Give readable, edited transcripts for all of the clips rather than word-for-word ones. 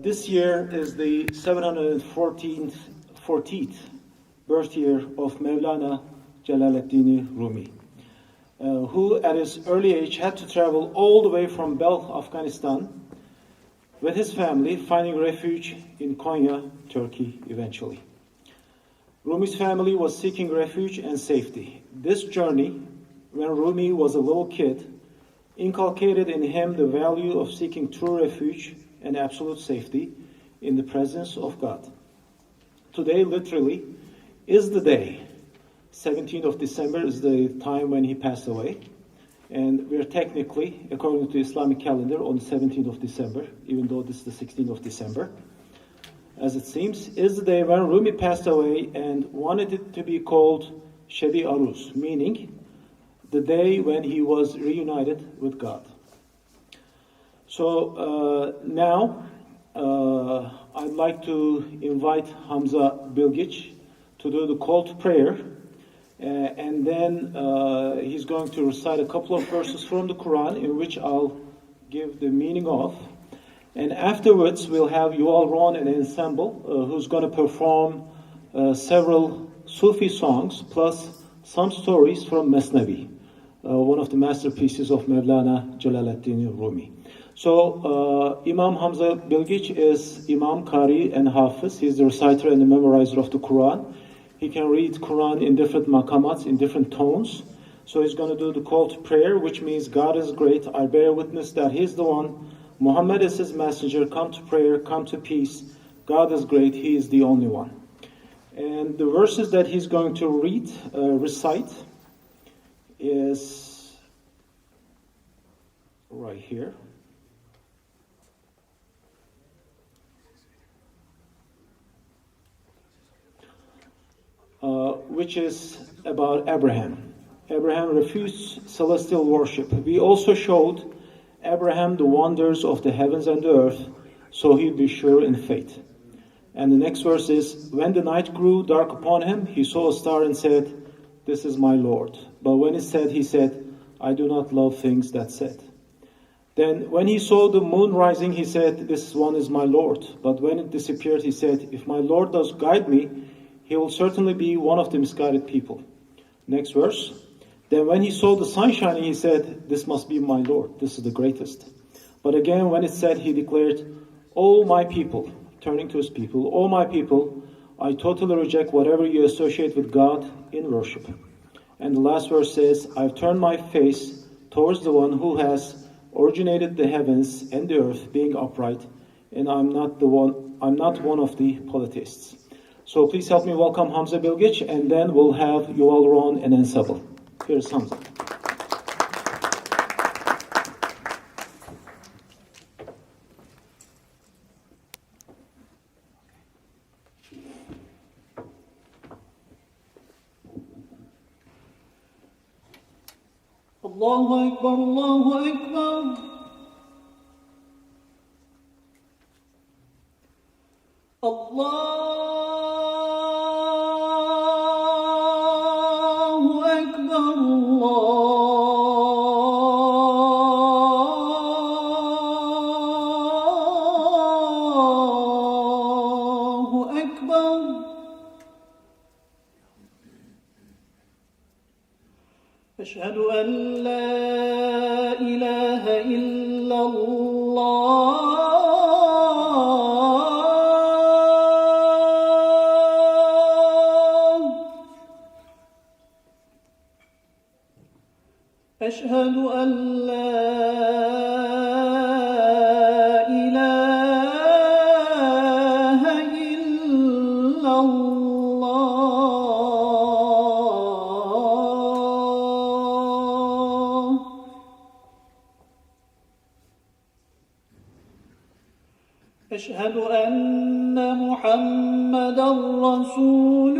This year is the 714th birth year of Mevlana Celaleddin Rumi, who at his early age had to travel all the way from Balkh, Afghanistan, with his family, finding refuge in Konya, Turkey, eventually. Rumi's family was seeking refuge and safety. This journey, when Rumi was a little kid, inculcated in him the value of seeking true refuge and absolute safety in the presence of God. Today, literally, is the day. 17th of December is the time when he passed away. And we're technically, according to the Islamic calendar, on the 17th of December, even though this is the 16th of December. As it seems, is the day when Rumi passed away and wanted it to be called Shedi Aruz, meaning the day when he was reunited with God. So now I'd like to invite Hamza Bilgic to do the call to prayer, and then he's going to recite a couple of verses from the Quran in which I'll give the meaning of. And afterwards, we'll have Yuval and Ensemble, who's going to perform several Sufi songs, plus some stories from Mesnevi, one of the masterpieces of Mevlana Celaleddin Rumi. So, Imam Hamza Bilgic is Imam, Qari, and Hafiz. He's the reciter and the memorizer of the Quran. He can read Quran in different maqamats, in different tones. So he's going to do the call to prayer, which means God is great. I bear witness that He's the one. Muhammad is His messenger. Come to prayer, come to peace. God is great. He is the only one. And the verses that he's going to recite is right here. Which is about Abraham. Abraham refused celestial worship. We also showed Abraham the wonders of the heavens and the earth, so he'd be sure in faith. And the next verse is, when the night grew dark upon him, he saw a star and said, this is my Lord. But when it said, he said, I do not love things that set. Then when he saw the moon rising, he said, this one is my Lord. But when it disappeared, he said, if my Lord does guide me, he will certainly be one of the misguided people. Next verse. Then when he saw the sun shining, he said, this must be my Lord. This is the greatest. But again, when it said, he declared, O my people, turning to his people, O my people, I totally reject whatever you associate with God in worship. And the last verse says, I've turned my face towards the one who has originated the heavens and the earth, being upright, and I'm not one of the polytheists. So please help me welcome Hamza Bilgic, and then we'll have Yuval and Ensemble. Here's Hamza. Allahu Akbar, Allahu Akbar. Allahu Akbar, Allahu Akbar. أشهد أن لا إله إلا الله أشهد أن لا إله إلا الله أشهد أن محمدًا رسول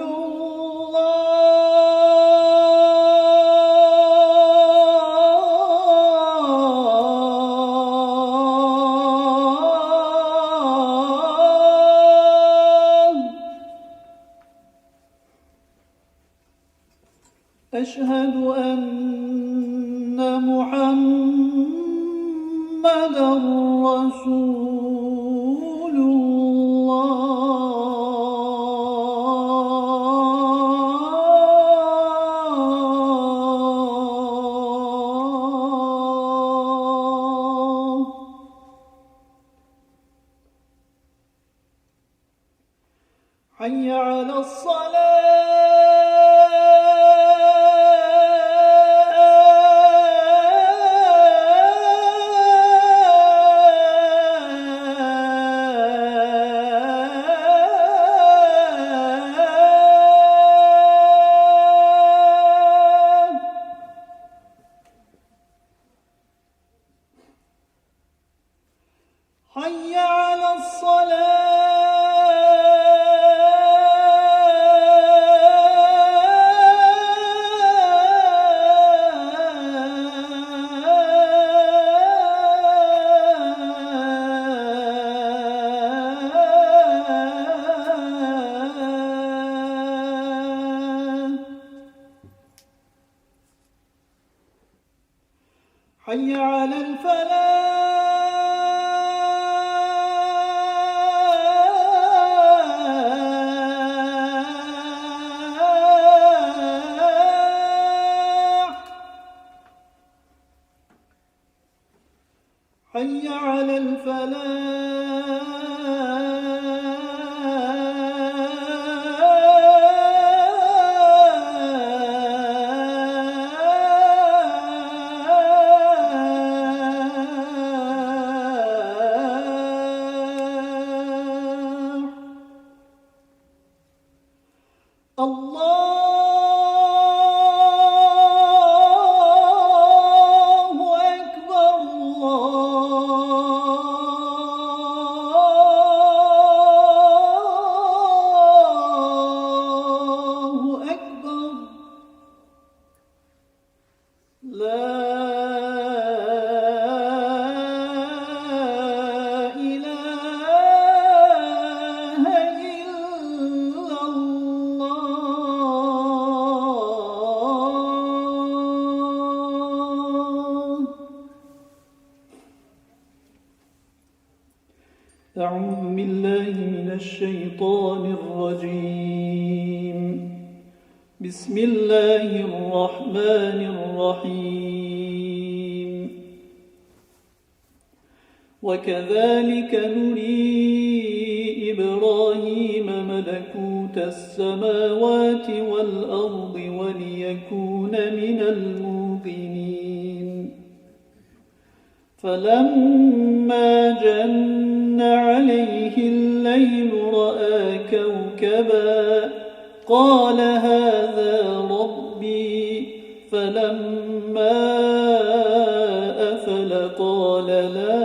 أشهد أن محمدًا رسول حي على الصلاة حي على حي على الفلاح حي على الله أكبر الله أكبر لا إله إلا الله. أعوذ بالله من الشيطان الرجيم. بسم الله الرحمن الرحيم. وكذلك نري إبراهيم ملكوت السماوات والأرض وليكون من الموقنين. فلما جن عليه الليل رأى كوكبا قال هذا ربي. فلما أفل قال لا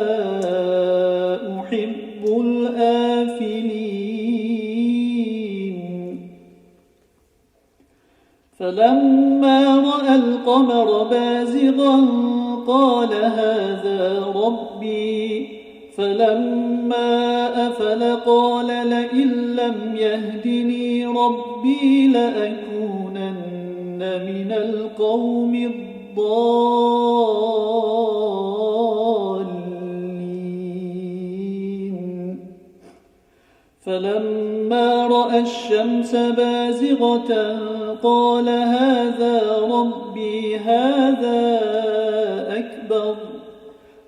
أحب الآفلين. فلما رأى القمر بازغا قال هذا ربي. فلما أفل قال لئن لم يهدني ربي لأكونن من القوم الضالين. فلما رأى الشمس بازغة قال هذا ربي هذا أكبر.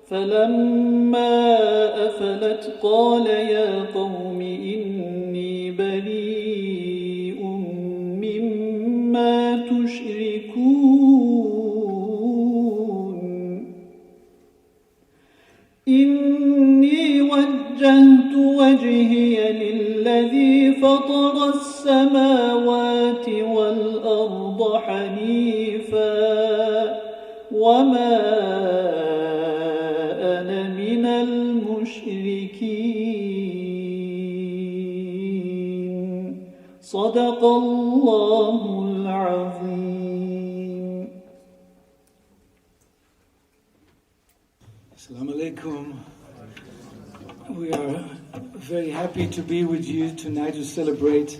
فلما أفلت قال يا قوم إني بريء مما تشركون. إني وجهت وجهي للذي فطر السماوات والأرض حنيفا وما أنا من المشركين. صدق الله العظيم. Assalamu alaikum. We are very happy to be with you tonight to celebrate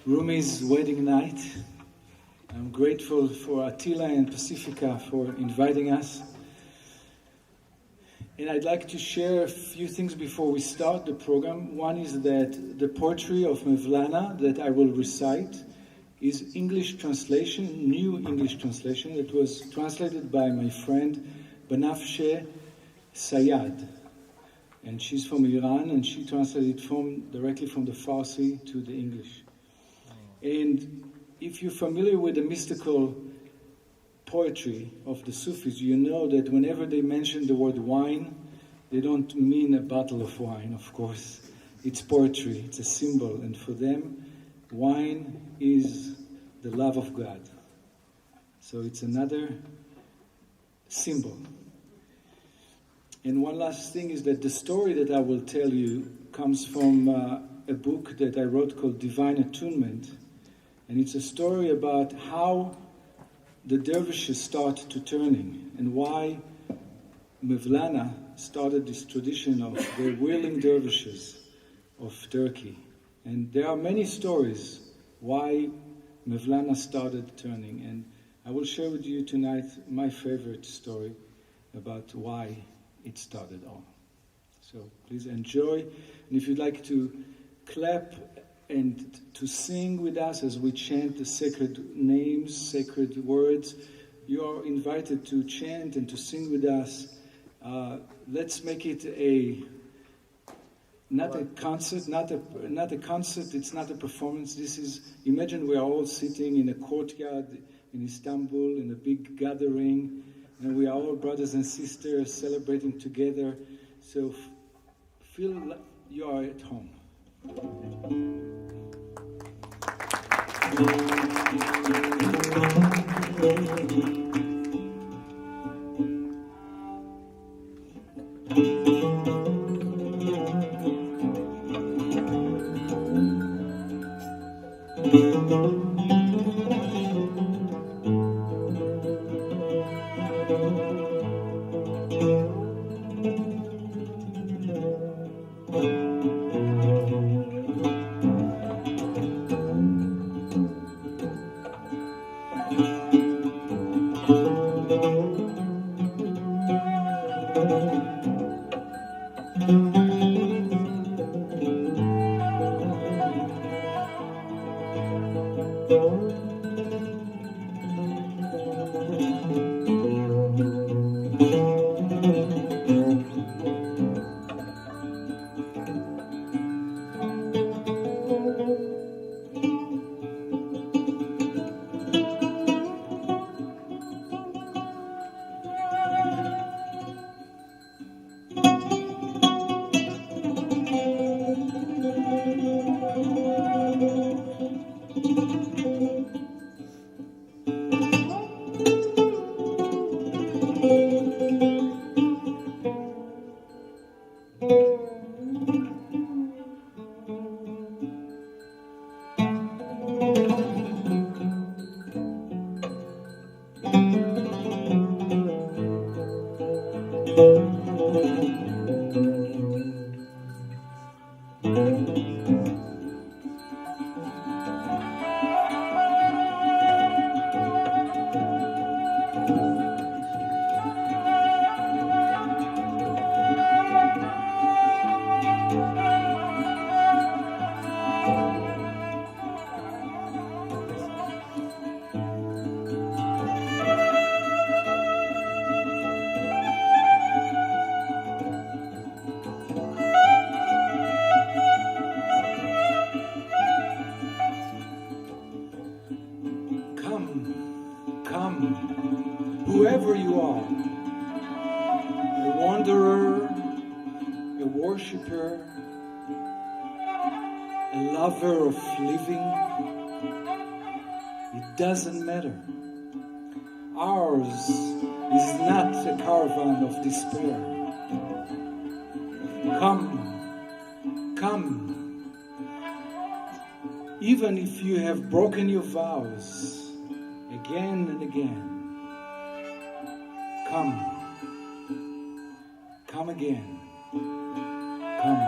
Rumi's wedding night. I'm grateful for Attila and Pacifica for inviting us. And I'd like to share a few things before we start the program. One is that the poetry of Mevlana that I will recite is English translation, new English translation, that was translated by my friend Banafsheh Sayad. And she's from Iran, and she translated directly from the Farsi to the English. And if you're familiar with the mystical poetry of the Sufis, you know that whenever they mention the word wine, they don't mean a bottle of wine, of course. It's poetry, it's a symbol, and for them, wine is the love of God. So it's another symbol. And one last thing is that the story that I will tell you comes from a book that I wrote called Divine Attunement. And it's a story about how the dervishes start to turning and why Mevlana started this tradition of the whirling dervishes of Turkey. And there are many stories why Mevlana started turning. And I will share with you tonight my favorite story about why it started all. So please enjoy. And if you'd like to clap and to sing with us as we chant the sacred names, sacred words, you are invited to chant and to sing with us. Let's make it not a concert, it's not a performance. This is, imagine we are all sitting in a courtyard in Istanbul in a big gathering, and we are all brothers and sisters celebrating together. So feel like you are at home. Whoever you are, a wanderer, a worshipper, a lover of living, it doesn't matter. Ours is not a caravan of despair. Come, even if you have broken your vows again and again. Come again. Come.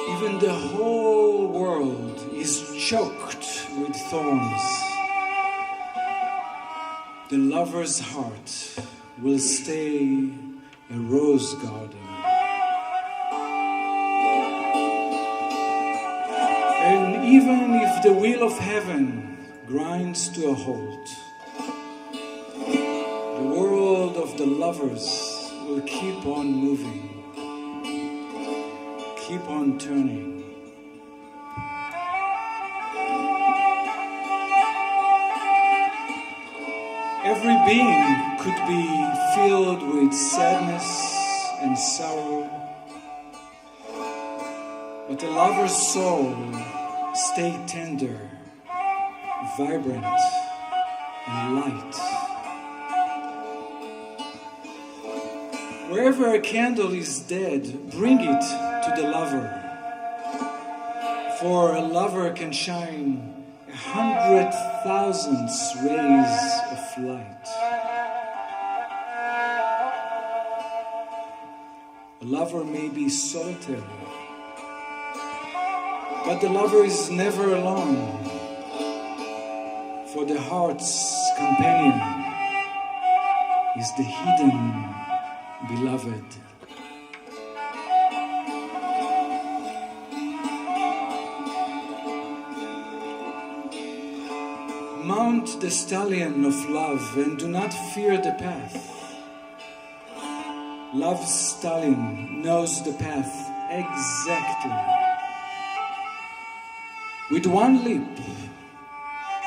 Even the whole world is choked with thorns. The lover's heart will stay a rose garden. And even if the wheel of heaven grinds to a halt, the world of the lovers will keep on moving, keep on turning. Every being could be filled with sadness and sorrow, but the lover's soul stay tender, vibrant, and light. Wherever a candle is dead, bring it to the lover, for a lover can shine 100,000 rays of light. A lover may be solitary, but the lover is never alone, for the heart's companion is the hidden beloved. Mount the stallion of love and do not fear the path. Love's stallion knows the path exactly. With one leap,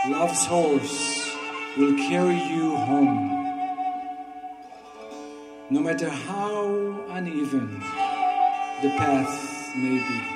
love's horse will carry you home. No matter how uneven the path may be.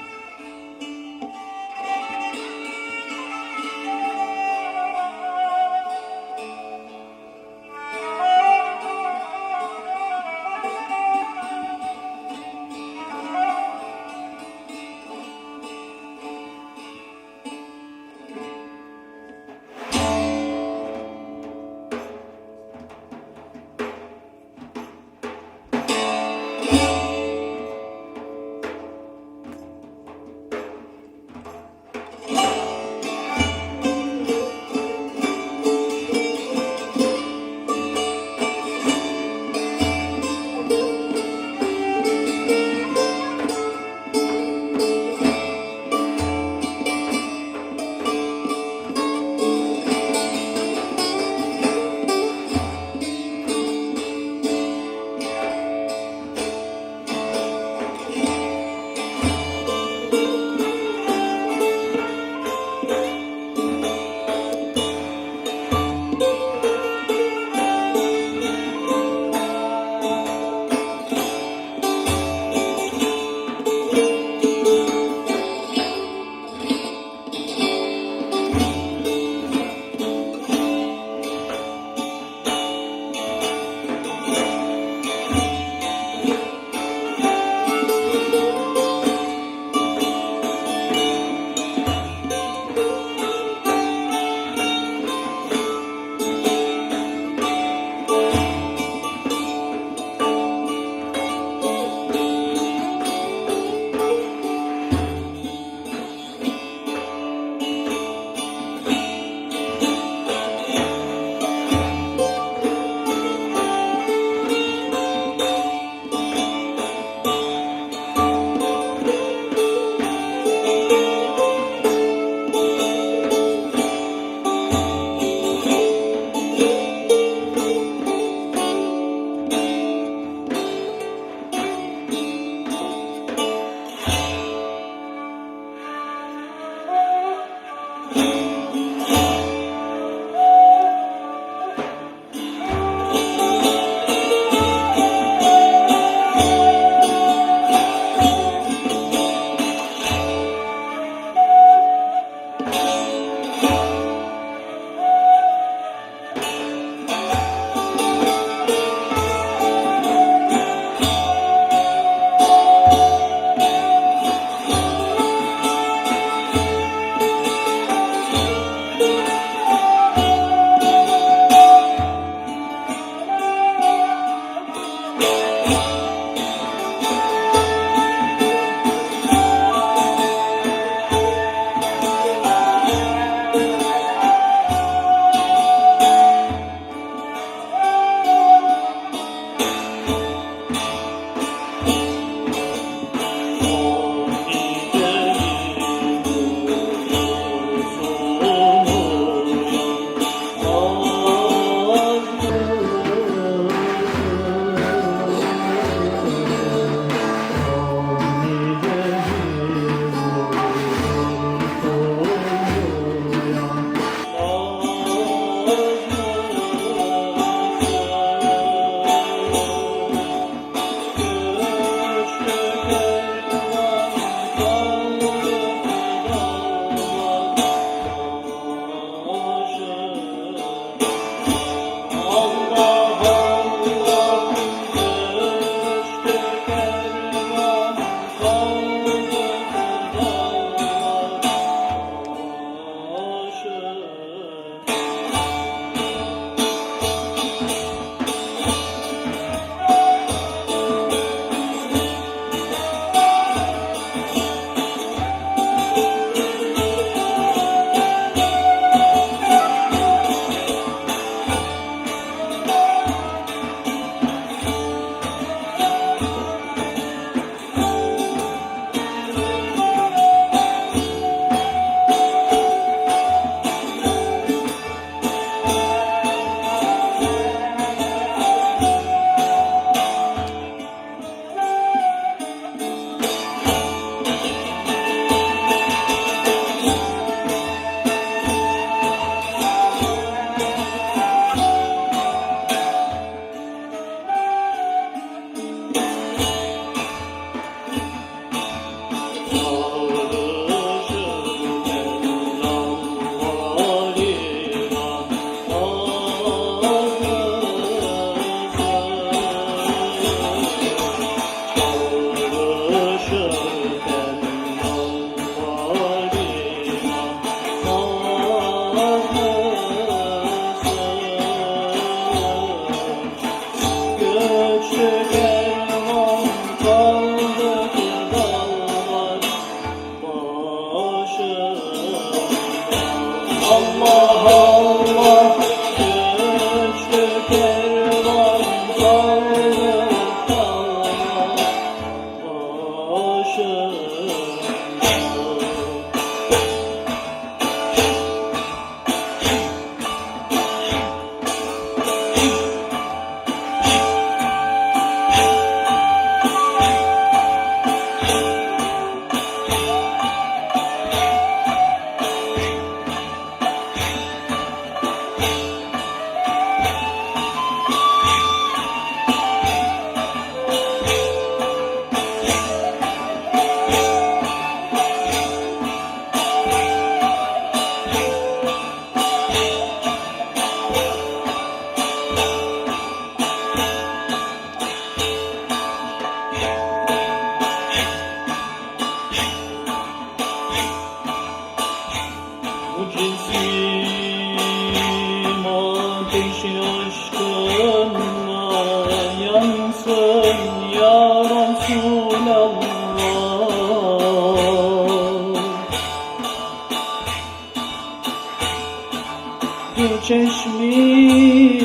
çeşmin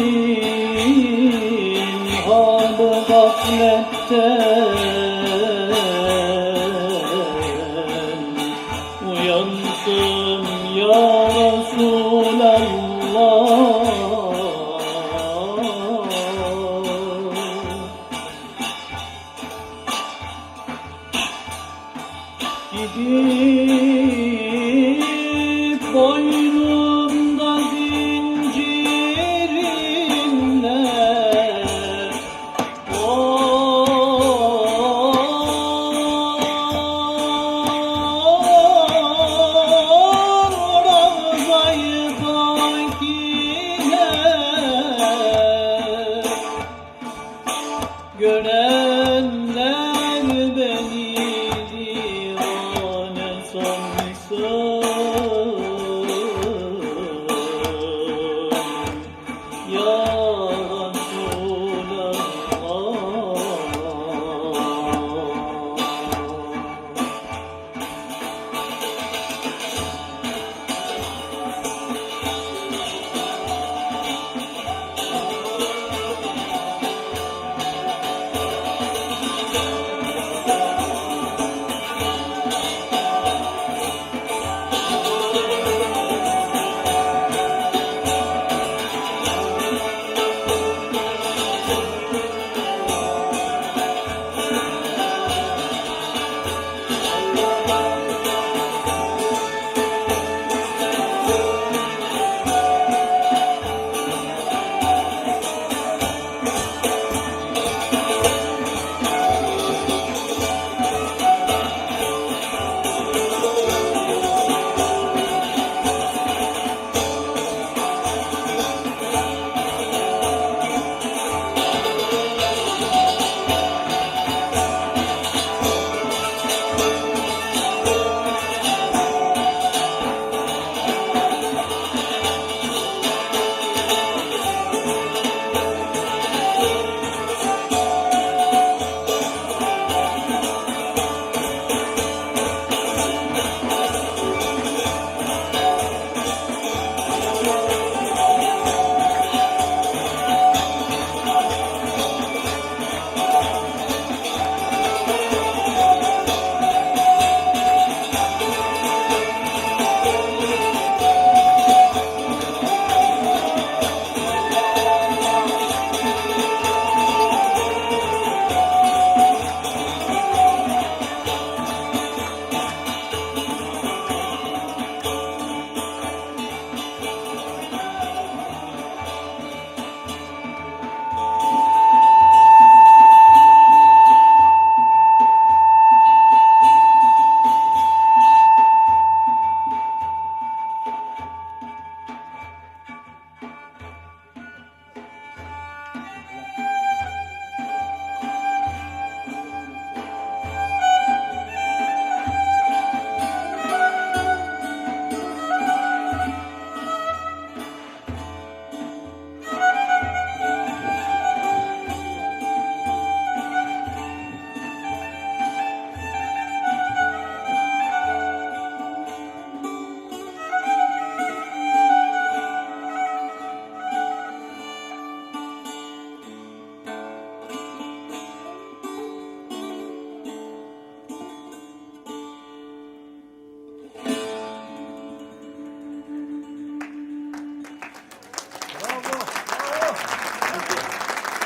halı gafletten uyansın ya Resulallah. Gidip boynumda zincirinle Ravza-i Pakine görenler beni divane sansın ya Resulallah.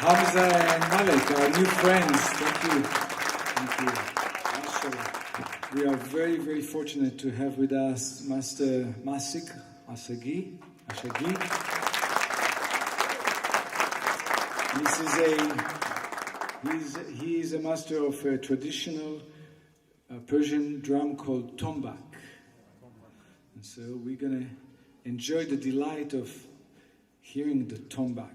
Hamza and Malik, our new friends. Thank you. Thank you. Also, we are very, very fortunate to have with us Master Masik Ashagi. He is a master of a traditional Persian drum called tombak. And so we're going to enjoy the delight of hearing the tombak.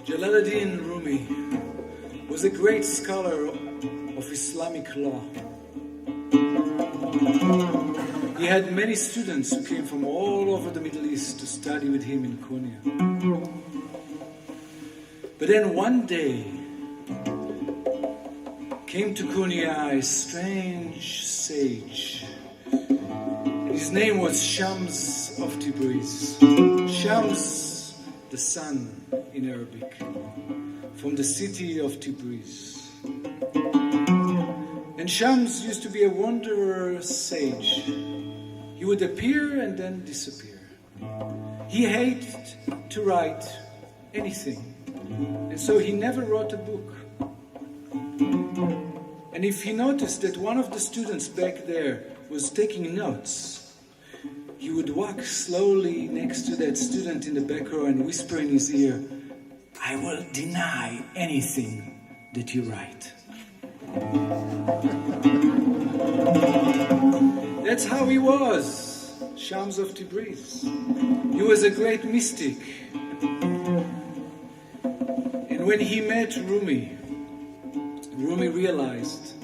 Jalaluddin Rumi was a great scholar of Islamic law. He had many students who came from all over the Middle East to study with him in Konya. But then one day came to Konya a strange sage. His name was Shams of Tabriz. Shams, the sun in Arabic, from the city of Tabriz. And Shams used to be a wanderer sage. He would appear and then disappear. He hated to write anything, and so he never wrote a book. And if he noticed that one of the students back there was taking notes, he would walk slowly next to that student in the back row and whisper in his ear, "I will deny anything that you write." That's how he was, Shams of Tabriz. He was a great mystic. And when he met Rumi, Rumi realized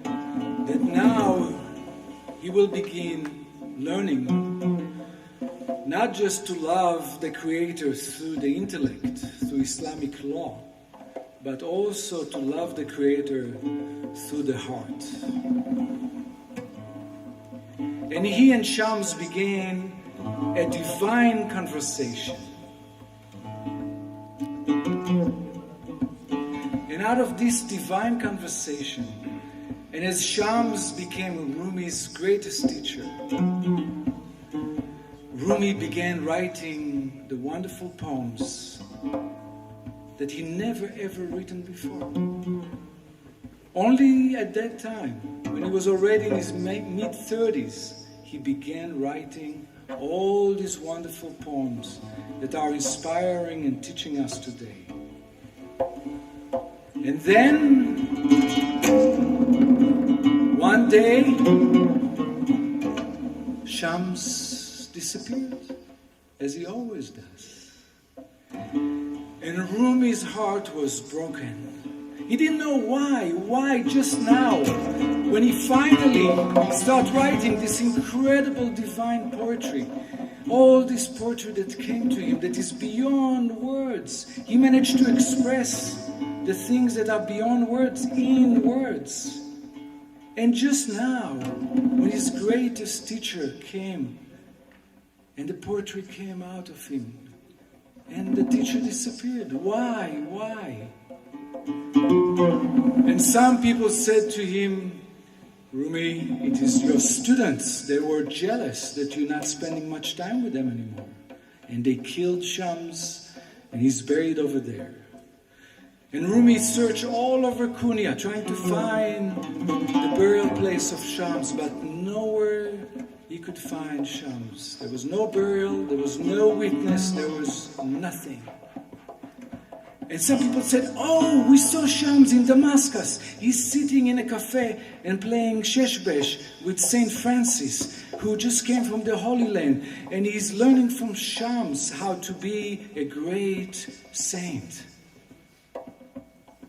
that now he will begin learning not just to love the Creator through the intellect, through Islamic law, but also to love the Creator through the heart. And he and Shams began a divine conversation. And out of this divine conversation, and as Shams became Rumi's greatest teacher, Rumi began writing the wonderful poems that he never ever written before. Only at that time, when he was already in his mid-30s, he began writing all these wonderful poems that are inspiring and teaching us today. And then, one day, Shams disappeared, as he always does. And Rumi's heart was broken. He didn't know why just now, when he finally started writing this incredible divine poetry, all this poetry that came to him that is beyond words. He managed to express the things that are beyond words in words. And just now, when his greatest teacher came, and the poetry came out of him, and the teacher disappeared. Why? And some people said to him, "Rumi, it is your students. They were jealous that you're not spending much time with them anymore." And they killed Shams, and he's buried over there. And Rumi searched all over Konya, trying to find the burial place of Shams, but nowhere he could find Shams. There was no burial, there was no witness, there was nothing. And some people said, "Oh, we saw Shams in Damascus. He's sitting in a cafe and playing sheshbesh with Saint Francis, who just came from the Holy Land, and he's learning from Shams how to be a great saint."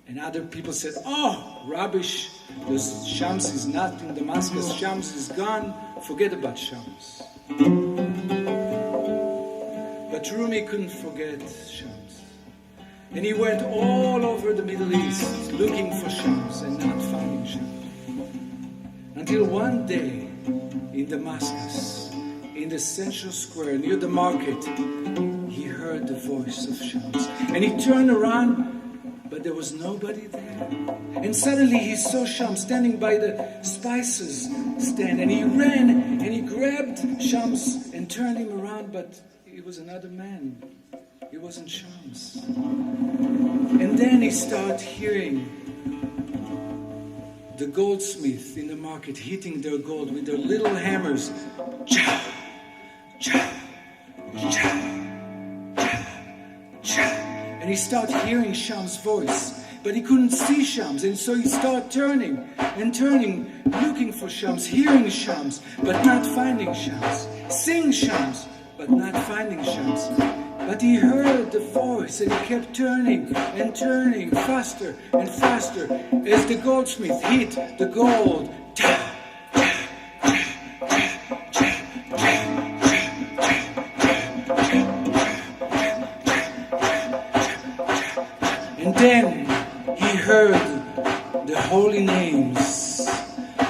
And other people said, oh, rubbish, the Shams is not in Damascus, Shams is gone, forget about Shams. But Rumi couldn't forget Shams. And he went all over the Middle East looking for Shams and not finding Shams. Until one day in Damascus, in the central square near the market, he heard the voice of Shams. And he turned around, but there was nobody there. And suddenly he saw Shams standing by the spices stand. And he ran and he grabbed Shams and turned him around, but it was another man. It wasn't Shams. And then he started hearing the goldsmith in the market hitting their gold with their little hammers. Cha, cha, cha, cha, cha. And he started hearing Shams' voice, but he couldn't see Shams, and so he started turning and turning, looking for Shams, hearing Shams, but not finding Shams, seeing Shams, but not finding Shams. But he heard the voice, and he kept turning and turning faster and faster as the goldsmith hit the gold. Ta, ta, ta, ta, ta, ta. And then he heard the holy names,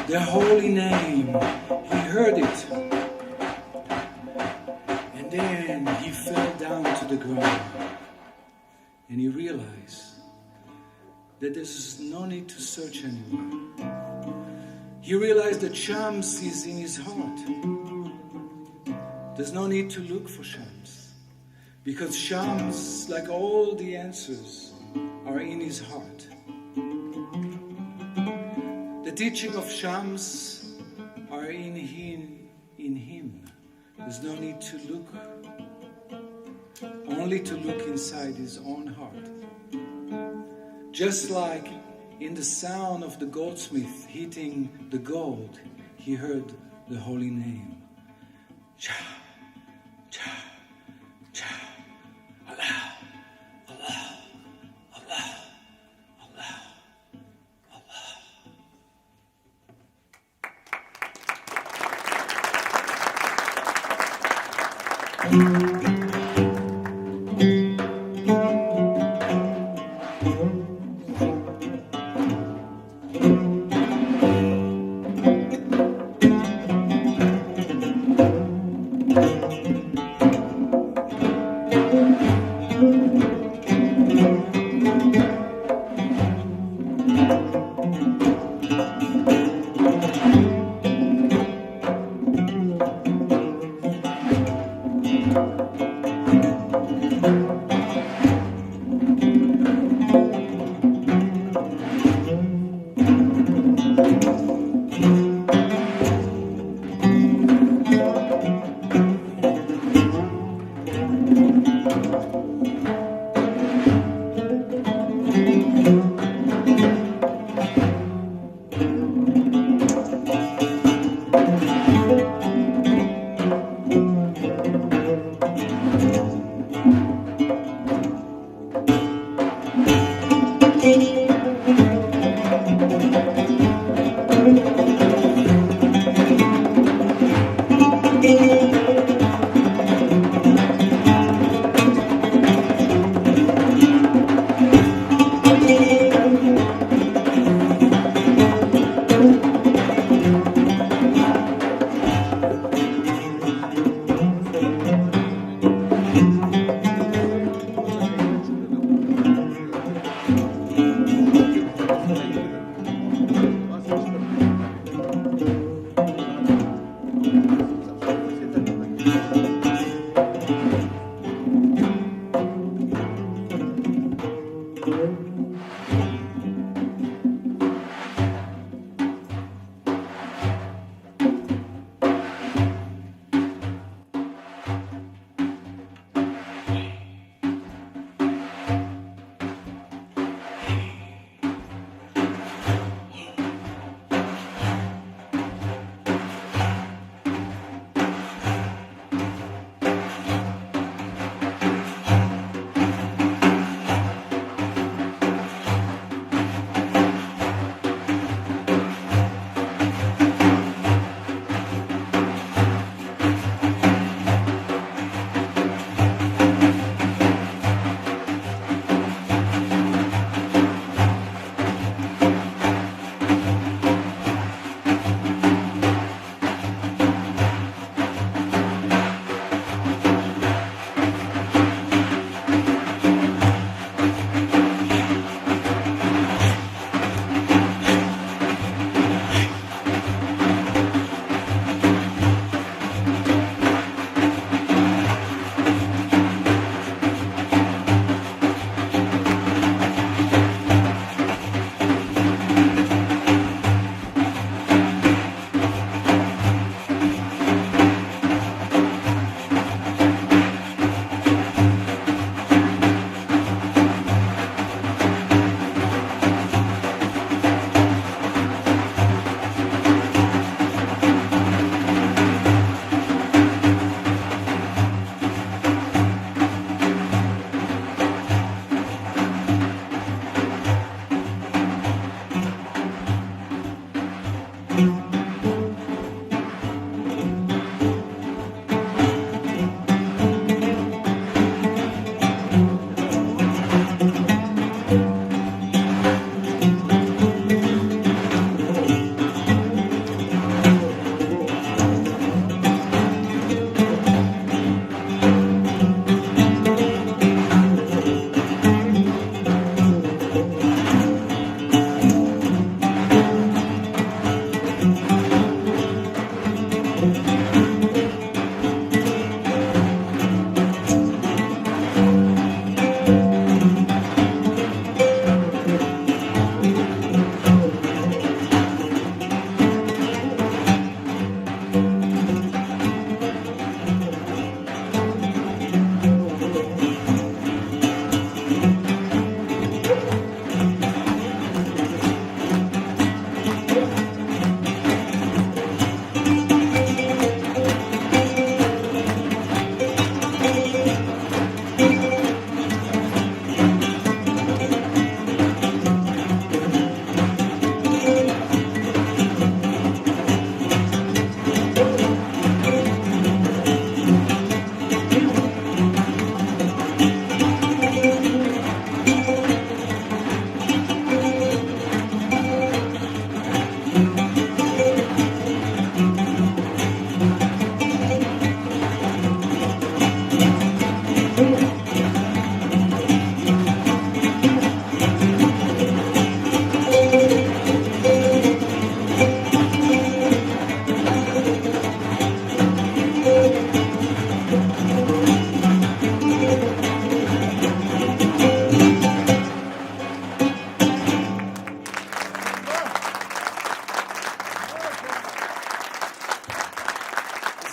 the holy name. He heard it. And then he fell down to the ground. And he realized that there's no need to search anymore. He realized that Shams is in his heart. There's no need to look for Shams, because Shams, like all the answers, are in his heart. The teaching of Shams are in him. There's no need to look, only to look inside his own heart. Just like in the sound of the goldsmith hitting the gold, he heard the holy name. Cha, cha, cha, Allah, Allah, Allah, Allah, Allah.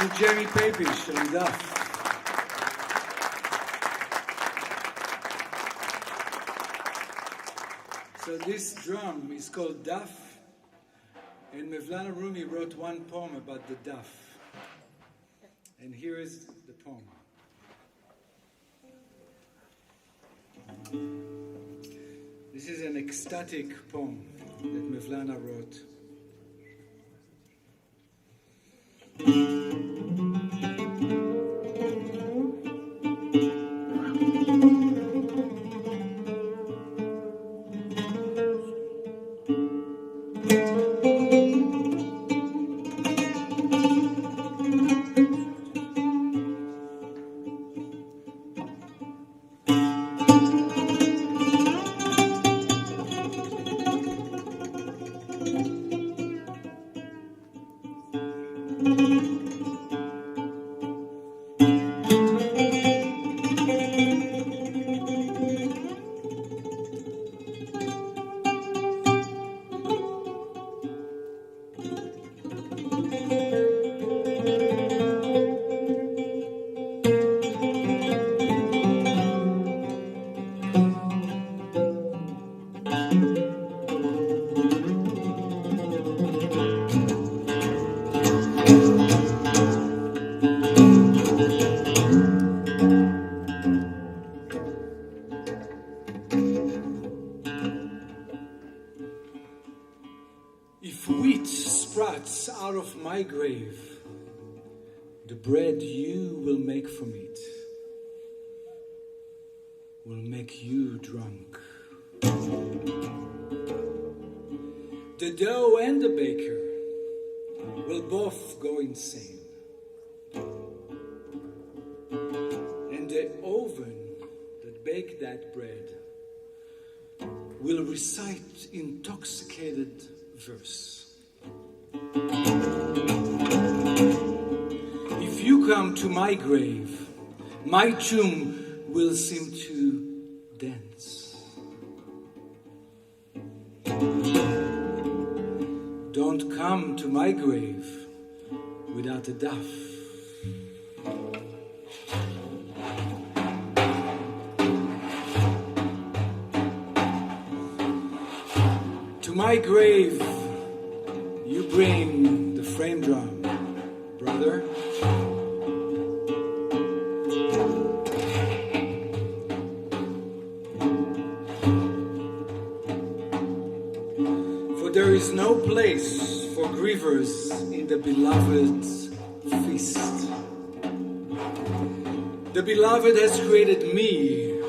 to Jeremy Papish on Duff. So this drum is called Duff, and Mevlana Rumi wrote one poem about the Duff. And here is the poem. This is an ecstatic poem that Mevlana wrote. If wheat sprouts out of my grave, the bread you will make from it will make you drunk. The dough and the baker will both go insane. And the oven that baked that bread will recite intoxicated verse. If you come to my grave, my tomb will seem to dance. Don't come to my grave without a duff. To my grave, you bring the frame drum, brother. For there is no place for grievers in the beloved's feast. The beloved has created me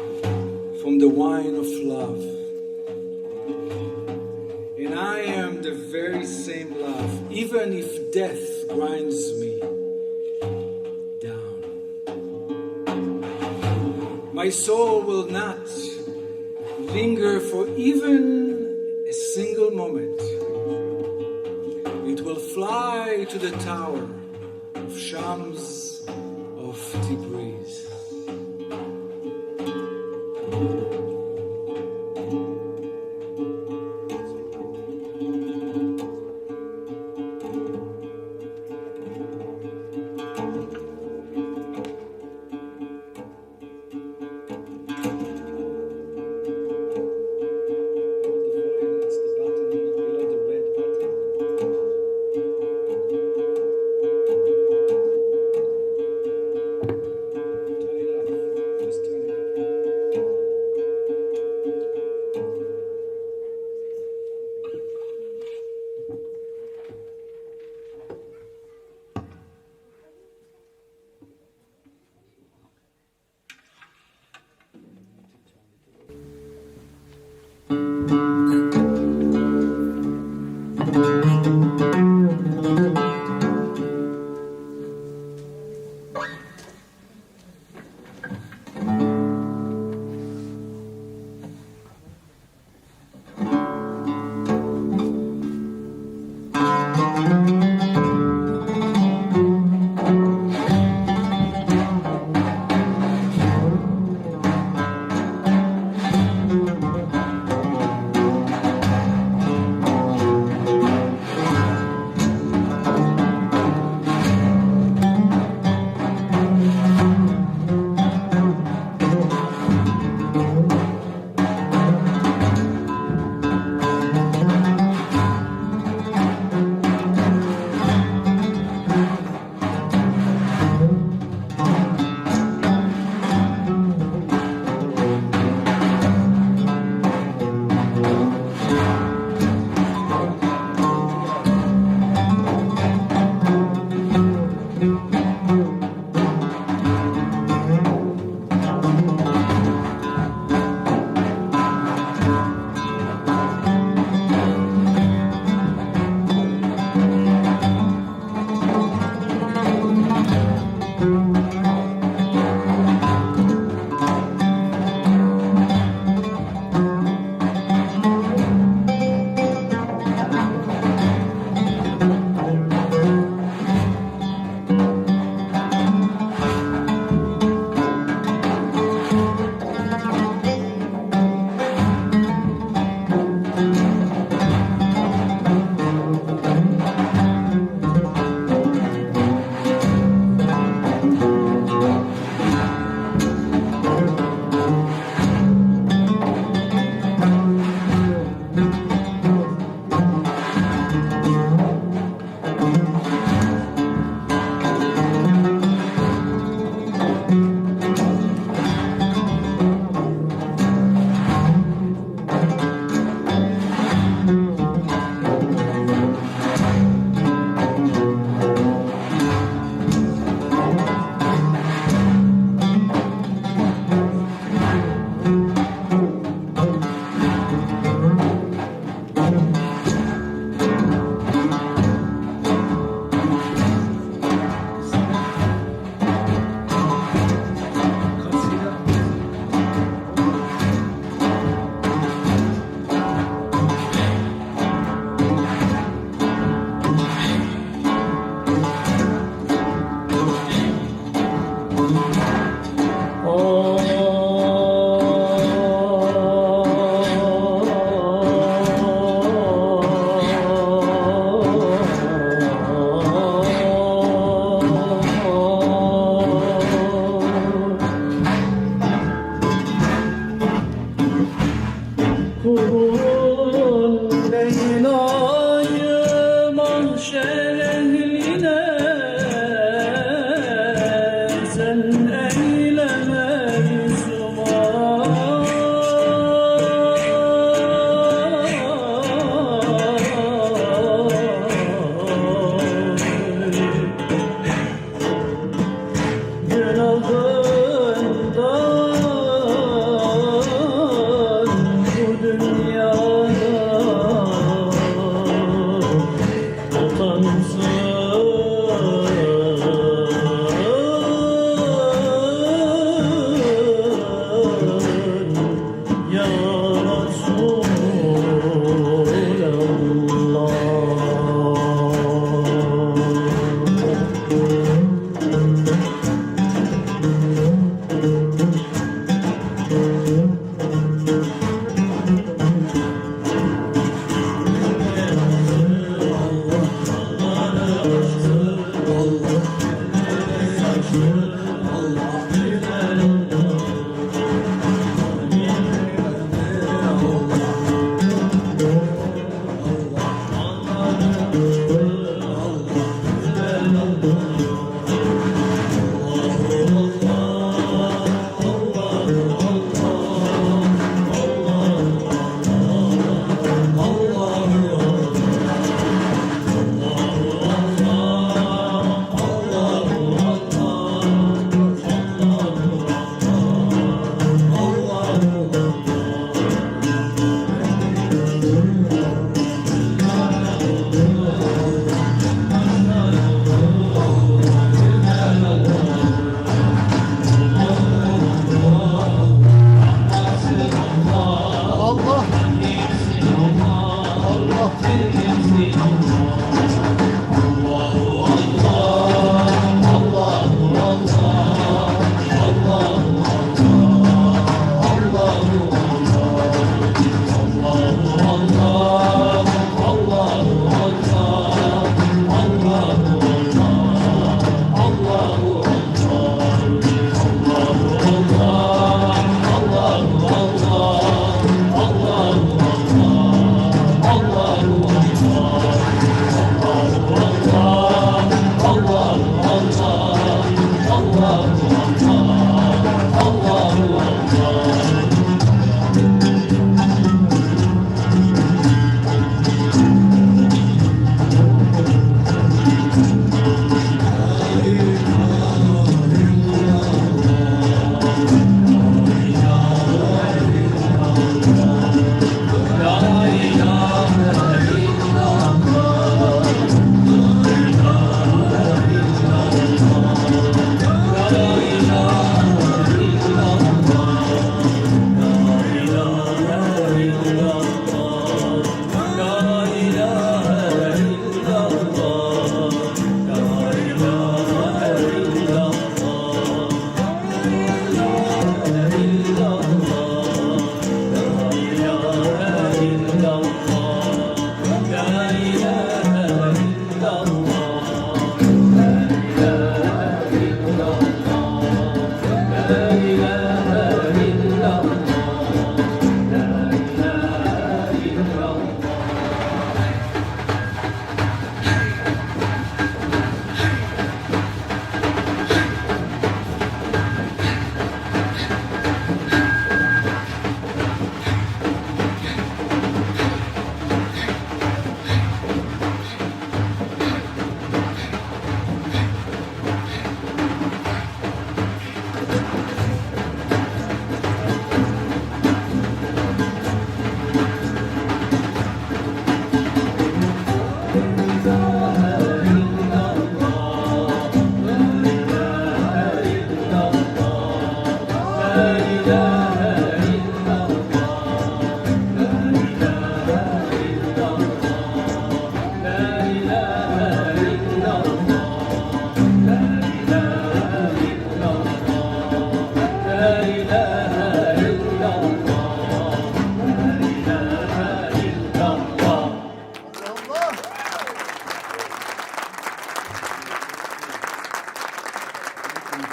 from the wine of love. And I am the very same love, even if death grinds me down. My soul will not linger for even a single moment. It will fly to the tower of Shams of Tabriz.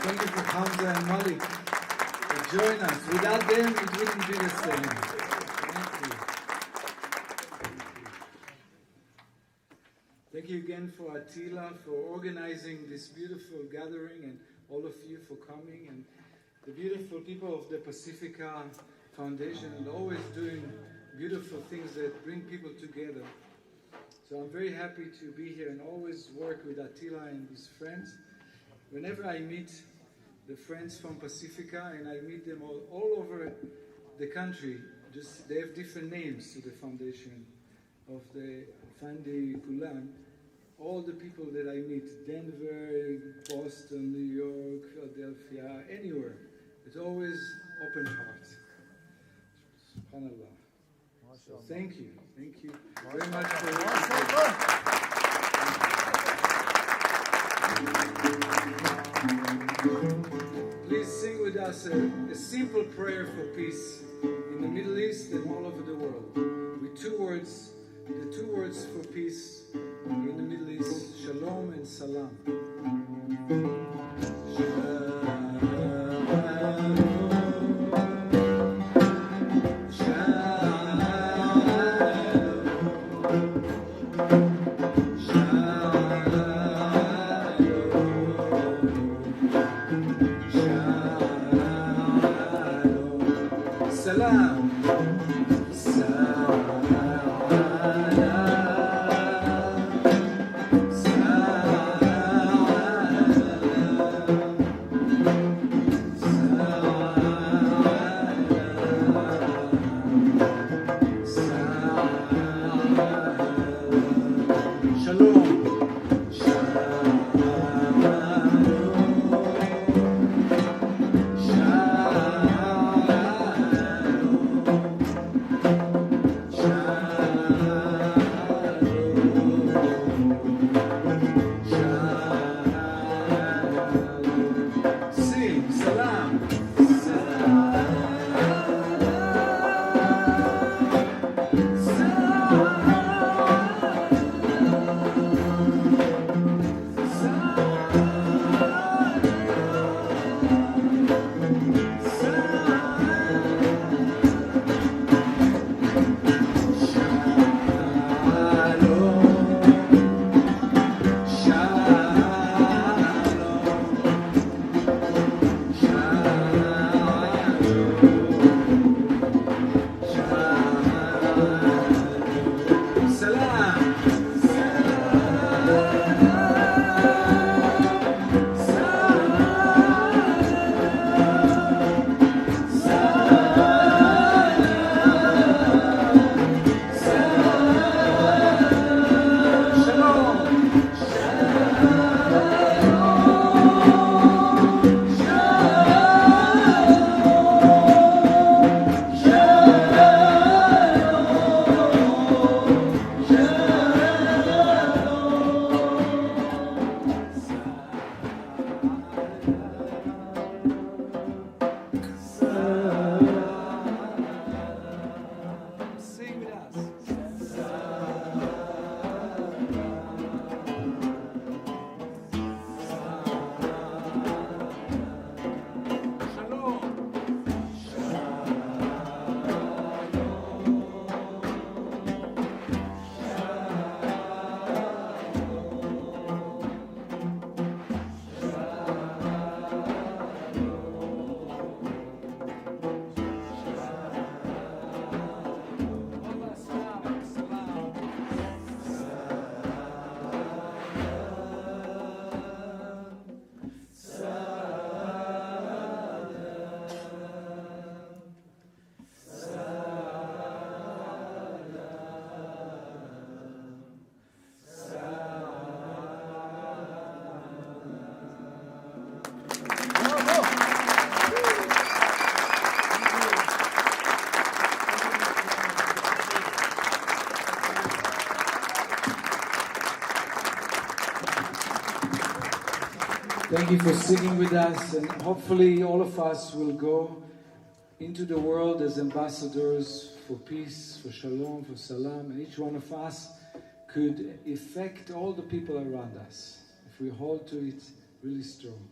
Thank you for Hamza and Malik for joining us. Without them, it wouldn't be the same. Thank you. Thank you again for Attila for organizing this beautiful gathering and all of you for coming and the beautiful people of the Pacifica Foundation and always doing beautiful things that bring people together. So I'm very happy to be here and always work with Attila and his friends. Whenever I meet the friends from Pacifica, and I meet them all over the country, just they have different names to the foundation of the Fandi Kulan. All the people that I meet, Denver, Boston, New York, Philadelphia, anywhere, it's always open heart. SubhanAllah. So thank you very much for Please sing with us a simple prayer for peace in the Middle East and all over the world. With two words, the two words for peace in the Middle East, Shalom and Salam. Salam. Thank you for singing with us, and hopefully all of us will go into the world as ambassadors for peace, for shalom, for salam, and each one of us could affect all the people around us if we hold to it really strong.